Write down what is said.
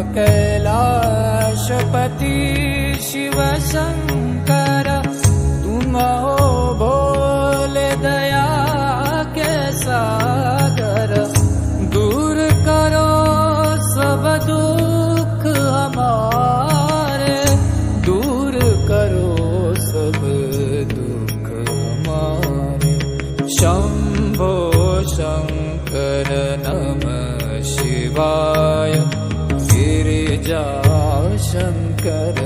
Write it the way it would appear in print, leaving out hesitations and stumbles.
कैलाशपति शिव शंकर, तुम हो भोले दया के सागर। दूर करो सब दुख हमारे, दूर करो सब दुख हमारे। शंभो शंकर नमः शिवाय, गिरिजा शंकर